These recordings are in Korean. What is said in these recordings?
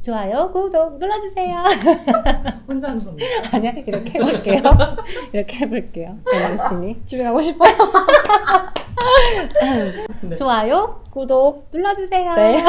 좋아요, 구독 눌러주세요. 혼자 하는 겁니다. 아니야, 이렇게 해볼게요. 이렇게 해볼게요. 밸런스니. 집에 가고 싶어요. 네. 좋아요, 구독. 눌러주세요. 네.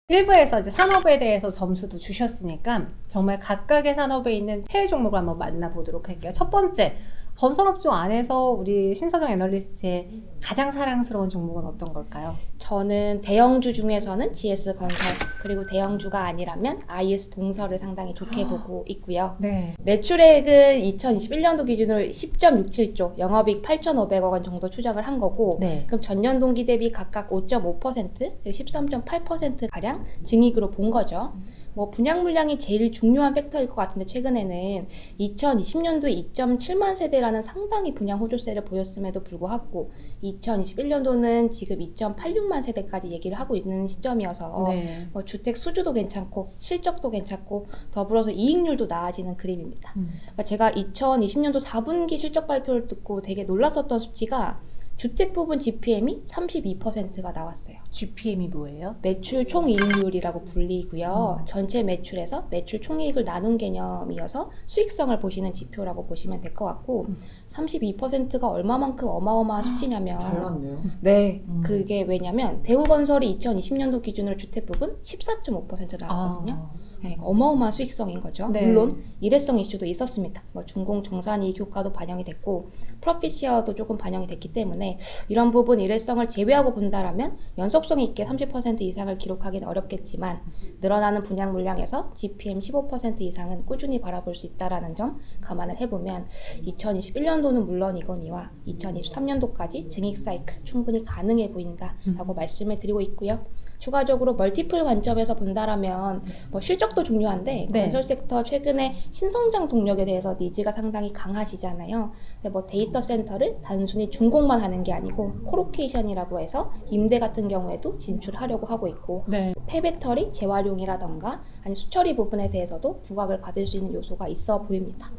1부에서 이제 산업에 대해서 점수도 주셨으니까 정말 각각의 산업에 있는 해외 종목을 한번 만나보도록 할게요. 첫 번째, 건설업종 안에서 우리 신서정 애널리스트의 가장 사랑스러운 종목은 어떤 걸까요? 저는 대형주 중에서는 GS건설, 그리고 대형주가 아니라면 IS동설을 상당히 좋게 보고 있고요. 네. 매출액은 2021년도 기준으로 10.67조, 영업이익 8,500억 원 정도 추정을 한 거고, 네. 그럼 전년 동기 대비 각각 5.5%, 그리고 13.8%가량 증익으로 본 거죠. 뭐 분양 물량이 제일 중요한 팩터일 것 같은데 최근에는 2020년도에 2.7만 세대라는 상당히 분양 호조세를 보였음에도 불구하고 2021년도는 지금 2.86만 세대까지 얘기를 하고 있는 시점이어서 네. 뭐 주택 수주도 괜찮고 실적도 괜찮고 더불어서 이익률도 나아지는 그림입니다. 그러니까 제가 2020년도 4분기 실적 발표를 듣고 되게 놀랐었던 수치가 주택 부분 GPM이 32%가 나왔어요. GPM이 뭐예요? 매출 총이익률이라고 불리고요. 전체 매출에서 매출 총이익을 나눈 개념이어서 수익성을 보시는 지표라고 보시면 될 것 같고 32%가 얼마만큼 어마어마한 수치냐면 달랐네요. 네, 그게 왜냐면 대우건설이 2020년도 기준으로 주택 부분 14.5% 나왔거든요. 네, 어마어마한 수익성인 거죠. 네. 물론 일회성 이슈도 있었습니다. 뭐 준공 정산이익 효과도 반영이 됐고 프로핏 쉐어도 조금 반영이 됐기 때문에 이런 부분 일회성을 제외하고 본다라면 연속성 있게 30% 이상을 기록하기는 어렵겠지만 늘어나는 분양 물량에서 GPM 15% 이상은 꾸준히 바라볼 수 있다는 점 감안을 해보면 2021년도는 물론이거니와 2023년도까지 증익 사이클 충분히 가능해 보인다라고 말씀을 드리고 있고요. 추가적으로 멀티플 관점에서 본다라면 뭐 실적도 중요한데 네. 건설 섹터 최근에 신성장 동력에 대해서 니즈가 상당히 강하시잖아요. 근데 뭐 데이터 센터를 단순히 준공만 하는 게 아니고 코로케이션이라고 해서 임대 같은 경우에도 진출하려고 하고 있고 네. 폐배터리 재활용이라던가 아니 수처리 부분에 대해서도 부각을 받을 수 있는 요소가 있어 보입니다.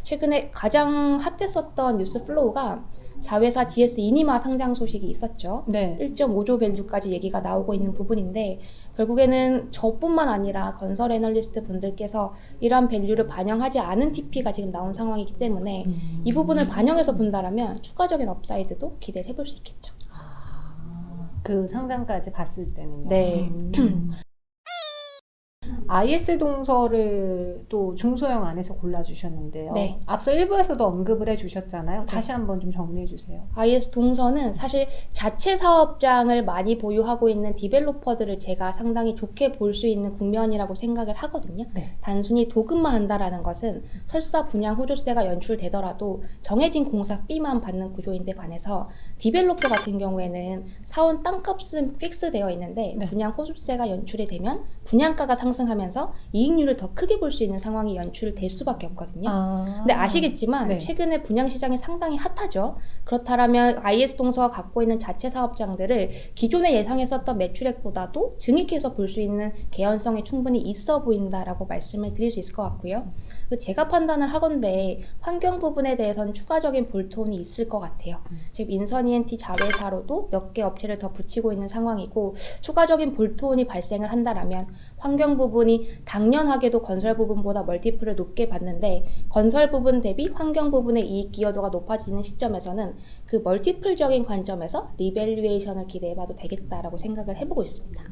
최근에 가장 핫했었던 뉴스 플로우가 자회사 GS 이니마 상장 소식이 있었죠. 네. 1.5조 밸류까지 얘기가 나오고 있는 부분인데 결국에는 저뿐만 아니라 건설 애널리스트 분들께서 이러한 밸류를 반영하지 않은 TP가 지금 나온 상황이기 때문에 이 부분을 반영해서 본다라면 추가적인 업사이드도 기대를 해볼 수 있겠죠. 그 상장까지 봤을 때는요. 네. IS 동설을 또 중소형 안에서 골라주셨는데요. 네. 앞서 1부에서도 언급을 해주셨잖아요. 다시 한번 좀 정리해주세요. IS 동서는 사실 자체 사업장을 많이 보유하고 있는 디벨로퍼들을 제가 상당히 좋게 볼 수 있는 국면이라고 생각을 하거든요. 네. 단순히 도급만 한다라는 것은 설사 분양 호조세가 연출되더라도 정해진 공사 B만 받는 구조인데 반해서 디벨로퍼 같은 경우에는 사온 땅값은 픽스되어 있는데 네. 분양 호조세가 연출이 되면 분양가가 상승하면서 이익률을 더 크게 볼 수 있는 상황이 연출될 수밖에 없거든요. 근데 아시겠지만 네. 최근에 분양 시장이 상당히 핫하죠. 그렇다면 IS 동서가 갖고 있는 자체 사업장들을 기존에 예상했었던 매출액보다도 증익해서 볼 수 있는 개연성이 충분히 있어 보인다라고 말씀을 드릴 수 있을 것 같고요. 제가 판단을 하건대 환경 부분에 대해서는 추가적인 볼트온이 있을 것 같아요. 지금 인선 ENT 자회사로도 몇 개 업체를 더 붙이고 있는 상황이고 추가적인 볼트온이 발생을 한다라면 환경 부분이 당연하게도 건설 부분보다 멀티플을 높게 받는데 건설 부분 대비 환경 부분의 이익 기여도가 높아지는 시점에서는 그 멀티플적인 관점에서 리밸류에이션을 기대해봐도 되겠다라고 생각을 해보고 있습니다.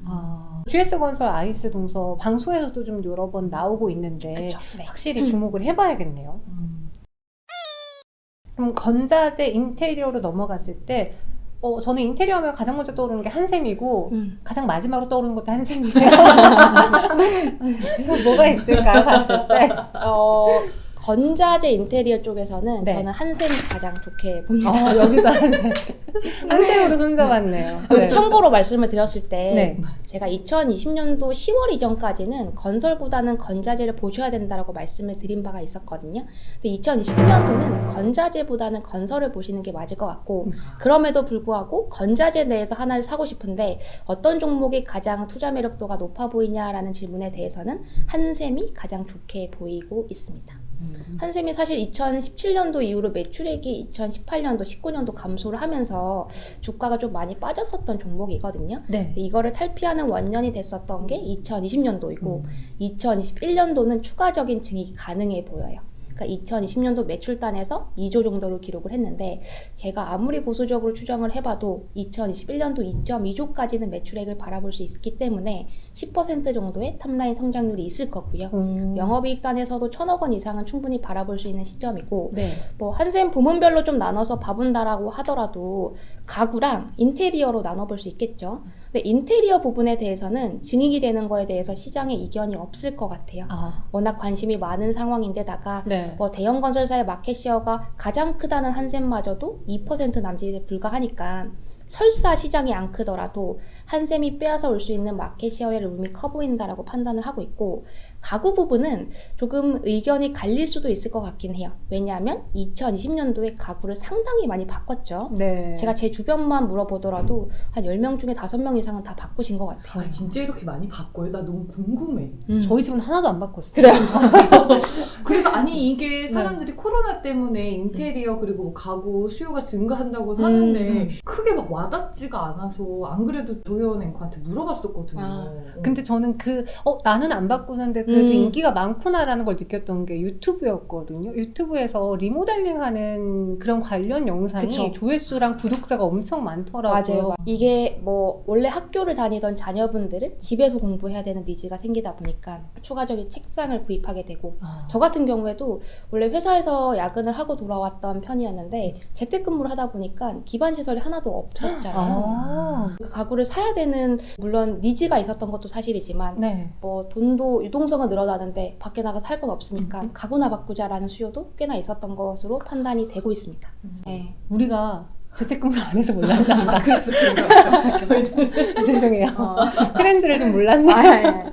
GS건설 IS 동서 방송에서도 좀 여러 번 나오고 있는데 그쵸? 네. 확실히 주목을 해봐야겠네요. 그럼 건자재 인테리어로 넘어갔을 때 저는 인테리어 하면 가장 먼저 떠오르는 게 한샘이고 가장 마지막으로 떠오르는 것도 한샘이에요. 뭐가 있을까요? 봤을 때? 건자재 인테리어 쪽에서는 네. 저는 한샘이 가장 좋게 봅니다. 여기도 한샘. 한샘으로 손잡았네요. 네. 참고로 말씀을 드렸을 때 네. 제가 2020년도 10월 이전까지는 건설보다는 건자재를 보셔야 된다라고 말씀을 드린 바가 있었거든요. 근데 2021년도는 건자재보다는 건설을 보시는 게 맞을 것 같고 그럼에도 불구하고 건자재 내에서 하나를 사고 싶은데 어떤 종목이 가장 투자 매력도가 높아 보이냐라는 질문에 대해서는 한샘이 가장 좋게 보이고 있습니다. 한샘이 사실 2017년도 이후로 매출액이 2018년도, 19년도 감소를 하면서 주가가 좀 많이 빠졌었던 종목이거든요. 네. 이거를 탈피하는 원년이 됐었던 게 2020년도이고 2021년도는 추가적인 증익이 가능해 보여요. 그러니까 2020년도 매출단에서 2조 정도를 기록을 했는데 제가 아무리 보수적으로 추정을 해봐도 2021년도 2.2조까지는 매출액을 바라볼 수 있기 때문에 10% 정도의 탑라인 성장률이 있을 거고요. 영업이익단에서도 1,000억 원 이상은 충분히 바라볼 수 있는 시점이고 네. 뭐 한샘 부문별로 좀 나눠서 봐본다라고 하더라도 가구랑 인테리어로 나눠볼 수 있겠죠. 근데 인테리어 부분에 대해서는 증익이 되는 거에 대해서 시장에 이견이 없을 것 같아요. 워낙 관심이 많은 상황인데다가 네. 뭐 대형 건설사의 마켓시어가 가장 크다는 한샘마저도 2% 남짓에 불과하니까 설사 시장이 안 크더라도 한샘이 빼앗아 올 수 있는 마켓시어의 룸이 커 보인다라고 판단을 하고 있고 가구 부분은 조금 의견이 갈릴 수도 있을 것 같긴 해요. 왜냐하면 2020년도에 가구를 상당히 많이 바꿨죠. 네. 제가 제 주변만 물어보더라도 한 10명 중에 5명 이상은 다 바꾸신 것 같아요. 아 진짜 이렇게 많이 바꿔요? 나 너무 궁금해. 저희 집은 하나도 안 바꿨어요. 그래요? 그래서 아니 이게 사람들이 코로나 때문에 인테리어 그리고 뭐 가구 수요가 증가한다고 하는데 크게 막 와닿지가 않아서 안 그래도 도현 앵커한테 물어봤었거든요. 근데 저는 나는 안 바꾸는데 그래도 음. 인기가 많구나라는 걸 느꼈던 게 유튜브였거든요. 유튜브에서 리모델링 하는 그런 관련 영상이 그쵸. 조회수랑 구독자가 엄청 많더라고요. 맞아요. 이게 뭐 원래 학교를 다니던 자녀분들은 집에서 공부해야 되는 니즈가 생기다 보니까 추가적인 책상을 구입하게 되고 저 같은 경우에도 원래 회사에서 야근을 하고 돌아왔던 편이었는데 재택근무를 하다 보니까 기반 시설이 하나도 없었잖아요. 그 가구를 사야 되는 물론 니즈가 있었던 것도 사실이지만 네. 뭐 돈도 유동성은 늘어나는데 밖에 나가 살 건 없으니까 가구나 바꾸자라는 수요도 꽤나 있었던 것으로 판단이 되고 있습니다. 네. 우리가 재택근무를 안 해서 몰랐나? 그래서 그런가 저희는 죄송해요. 트렌드를 좀 몰랐네.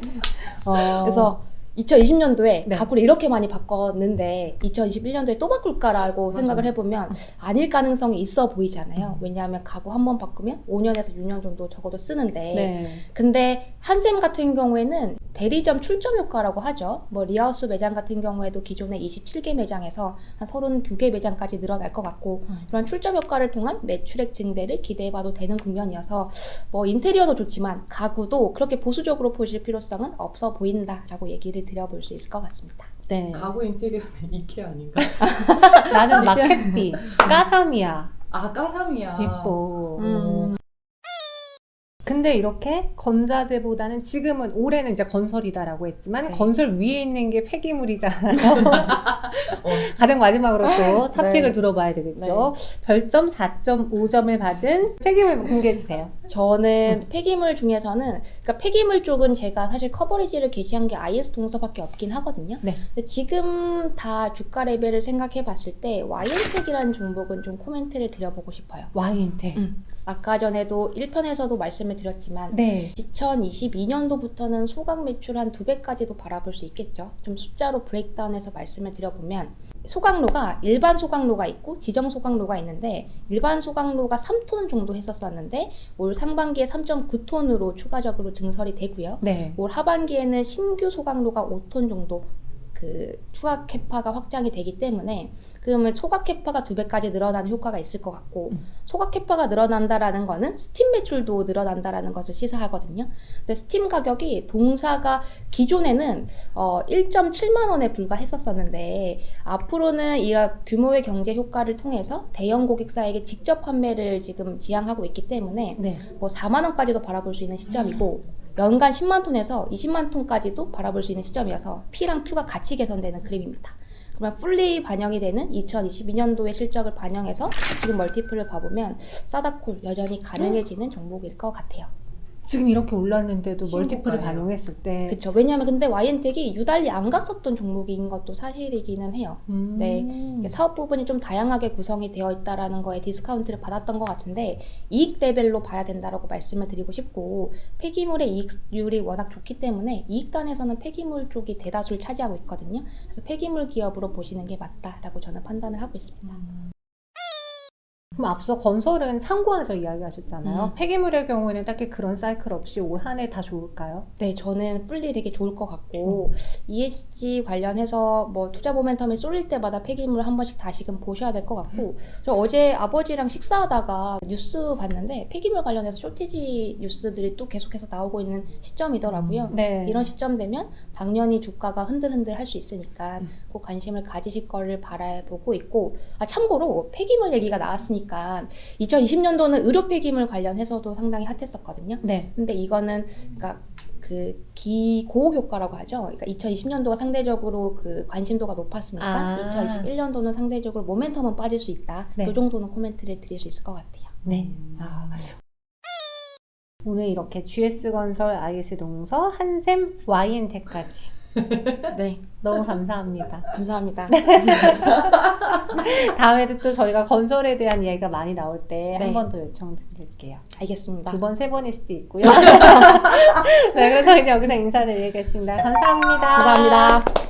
그래서 2020년도에 네. 가구를 이렇게 많이 바꿨는데 2021년도에 또 바꿀까라고 맞아요. 생각을 해보면 아닐 가능성이 있어 보이잖아요. 왜냐하면 가구 한 번 바꾸면 5년에서 6년 정도 적어도 쓰는데 네. 근데 한샘 같은 경우에는 대리점 출점 효과라고 하죠. 뭐 리하우스 매장 같은 경우에도 기존의 27개 매장에서 한 32개 매장까지 늘어날 것 같고 그런 출점 효과를 통한 매출액 증대를 기대해봐도 되는 국면이어서 뭐 인테리어도 좋지만 가구도 그렇게 보수적으로 보실 필요성은 없어 보인다라고 얘기를 드려볼 수 있을 것 같습니다. 네. 가구 인테리어는 이케아 아닌가? 나는 마켓비, 까삼이야. 아 까삼이야. 예뻐. 근데 이렇게 건자재보다는 지금은 올해는 이제 건설이다라고 했지만 네. 건설 위에 있는 게 폐기물이잖아요. 가장 마지막으로 또 탑픽을 네. 들어봐야 되겠죠. 별점 4.5점을 받은 폐기물 공개해 주세요. 저는 폐기물 중에서는 그러니까 폐기물 쪽은 제가 사실 커버리지를 게시한 게 IS 동서밖에 없긴 하거든요. 네. 근데 지금 다 주가 레벨을 생각해 봤을 때 와이엔텍이라는 종목은 좀 코멘트를 드려보고 싶어요. 와인텍. 아까 전에도 1편에서도 말씀을 드렸지만 네. 2022년도부터는 소각 매출 한 2배까지도 바라볼 수 있겠죠. 좀 숫자로 브레이크다운해서 말씀을 드려보면 소각로가 일반 소각로가 있고 지정 소각로가 있는데 일반 소각로가 3톤 정도 했었었는데 올 상반기에 3.9톤으로 추가적으로 증설이 되고요. 네. 올 하반기에는 신규 소각로가 5톤 정도 그 추가 캐파가 확장이 되기 때문에 그러면 소각 캐파가 2배까지 늘어나는 효과가 있을 것 같고 소각 캐파가 늘어난다라는 거는 스팀 매출도 늘어난다라는 것을 시사하거든요. 근데 스팀 가격이 동사가 기존에는 1.7만 원에 불과했었었는데 앞으로는 이런 규모의 경제 효과를 통해서 대형 고객사에게 직접 판매를 지금 지향하고 있기 때문에 네. 뭐 4만 원까지도 바라볼 수 있는 시점이고 연간 10만 톤에서 20만 톤까지도 바라볼 수 있는 시점이어서 P랑 Q가 같이 개선되는 그림입니다. 그러면 풀리 반영이 되는 2022년도의 실적을 반영해서 지금 멀티플을 봐보면 싸다콜 여전히 가능해지는 종목일 것 같아요. 지금 이렇게 올랐는데도 멀티플을 신고가예요. 반영했을 때. 그렇죠. 왜냐하면 근데 와이엔텍이 유달리 안 갔었던 종목인 것도 사실이기는 해요. 네. 사업 부분이 좀 다양하게 구성이 되어 있다라는 거에 디스카운트를 받았던 것 같은데 이익 레벨로 봐야 된다라고 말씀을 드리고 싶고 폐기물의 이익률이 워낙 좋기 때문에 이익단에서는 폐기물 쪽이 대다수를 차지하고 있거든요. 그래서 폐기물 기업으로 보시는 게 맞다라고 저는 판단을 하고 있습니다. 그럼 앞서 건설은 상고하자 이야기하셨잖아요. 음. 폐기물의 경우에는 딱히 그런 사이클 없이 올 한 해 다 좋을까요? 네, 저는 풀리 되게 좋을 것 같고 ESG 관련해서 뭐 투자 모멘텀이 쏠릴 때마다 폐기물 한 번씩 다시금 보셔야 될 것 같고 저 어제 아버지랑 식사하다가 뉴스 봤는데 폐기물 관련해서 쇼티지 뉴스들이 또 계속해서 나오고 있는 시점이더라고요. 네. 이런 시점 되면 당연히 주가가 흔들흔들 할 수 있으니까 꼭 관심을 가지실 거를 바라보고 있고 참고로 폐기물 얘기가 나왔으니까 2020년도는 의료 폐기물 관련해서도 상당히 핫했었거든요. 네. 근데 이거는 그러니까 그 기고 효과라고 하죠. 그러니까 2020년도가 상대적으로 그 관심도가 높았으니까 2021년도는 상대적으로 모멘텀은 빠질 수 있다. 네. 이 정도는 코멘트를 드릴 수 있을 것 같아요. 네. 오늘 이렇게 GS건설, IS동서, 한샘, YN텍까지 네, 너무 감사합니다. 감사합니다. 다음에도 또 저희가 건설에 대한 이야기가 많이 나올 때 한 네. 번 더 요청드릴게요. 알겠습니다. 2번, 3번일 수도 있고요. 네, 그래서 저희는 여기서 인사드리겠습니다. 감사합니다. 감사합니다.